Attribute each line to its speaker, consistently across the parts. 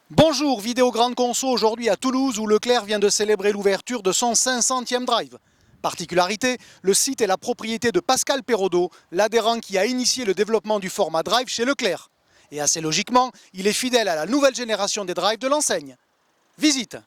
Speaker 1: Bonjour, vidéo grande conso aujourd'hui à Toulouse où Leclerc vient de célébrer l'ouverture de son 500e drive. Particularité, le site est la propriété de Pascal Perrodo, l'adhérent qui a initié le développement du format drive chez Leclerc. Et assez logiquement, il est fidèle à la nouvelle génération des drives de l'enseigne. Visite.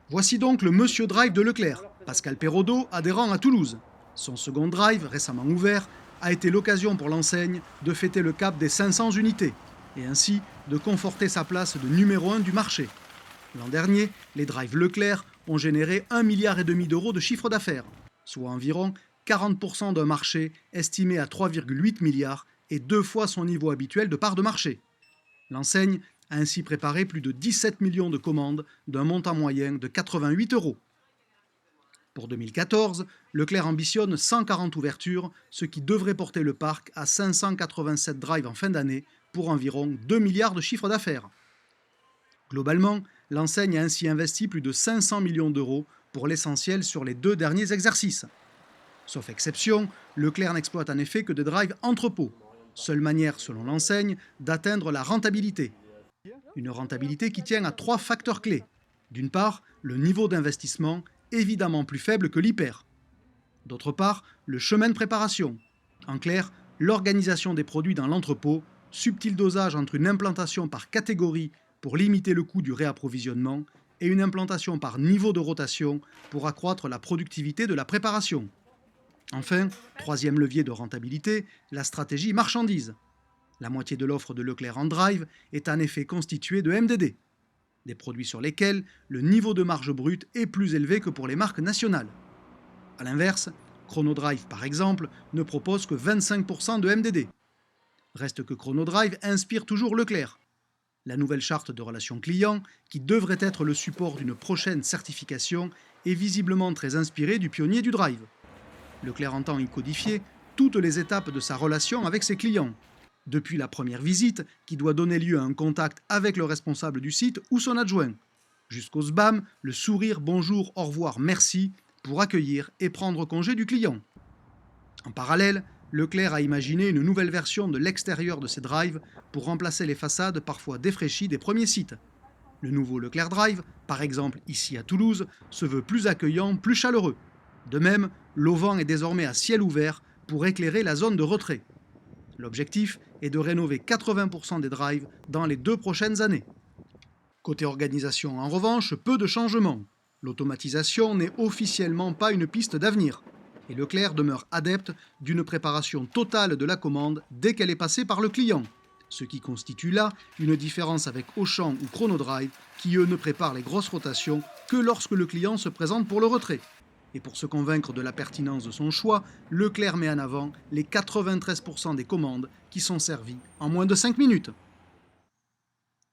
Speaker 1: Voici donc le Monsieur Drive de Leclerc, Pascal Perrodo, adhérent à Toulouse. Son second drive, récemment ouvert, a été l'occasion pour l'enseigne de fêter le cap des 500 unités et ainsi de conforter sa place de numéro 1 du marché. L'an dernier, les drives Leclerc ont généré 1,5 milliard d'euros de chiffre d'affaires, soit environ 40% d'un marché estimé à 3,8 milliards et 2 fois son niveau habituel de part de marché. L'enseigne a ainsi préparé plus de 17 millions de commandes d'un montant moyen de 88 €. Pour 2014, Leclerc ambitionne 140 ouvertures, ce qui devrait porter le parc à 587 drives en fin d'année pour environ 2 milliards de chiffre d'affaires. Globalement, l'enseigne a ainsi investi plus de 500 millions d'euros pour l'essentiel sur les 2 derniers exercices. Sauf exception, Leclerc n'exploite en effet que des drives entrepôts, seule manière selon l'enseigne d'atteindre la rentabilité. Une rentabilité qui tient à 3 facteurs clés. D'une part, le niveau d'investissement, évidemment plus faible que l'hyper. D'autre part, le chemin de préparation. En clair, l'organisation des produits dans l'entrepôt, subtil dosage entre une implantation par catégorie pour limiter le coût du réapprovisionnement et une implantation par niveau de rotation pour accroître la productivité de la préparation. Enfin, troisième levier de rentabilité, la stratégie marchandise. La moitié de l'offre de Leclerc en drive est en effet constituée de MDD, des produits sur lesquels le niveau de marge brute est plus élevé que pour les marques nationales. A l'inverse, Chronodrive par exemple ne propose que 25% de MDD. Reste que Chronodrive inspire toujours Leclerc. La nouvelle charte de relations clients, qui devrait être le support d'une prochaine certification, est visiblement très inspirée du pionnier du drive. Leclerc entend y codifier toutes les étapes de sa relation avec ses clients, depuis la première visite, qui doit donner lieu à un contact avec le responsable du site ou son adjoint, jusqu'au SBAM, le sourire bonjour, au revoir, merci, pour accueillir et prendre congé du client. En parallèle, Leclerc a imaginé une nouvelle version de l'extérieur de ses drives pour remplacer les façades parfois défraîchies des premiers sites. Le nouveau Leclerc Drive, par exemple ici à Toulouse, se veut plus accueillant, plus chaleureux. De même, l'auvent est désormais à ciel ouvert pour éclairer la zone de retrait. L'objectif est de rénover 80% des drives dans les 2 prochaines années. Côté organisation, en revanche, peu de changements. L'automatisation n'est officiellement pas une piste d'avenir. Et Leclerc demeure adepte d'une préparation totale de la commande dès qu'elle est passée par le client. Ce qui constitue là une différence avec Auchan ou Chronodrive qui, eux, ne préparent les grosses rotations que lorsque le client se présente pour le retrait. Et pour se convaincre de la pertinence de son choix, Leclerc met en avant les 93% des commandes qui sont servies en moins de 5 minutes.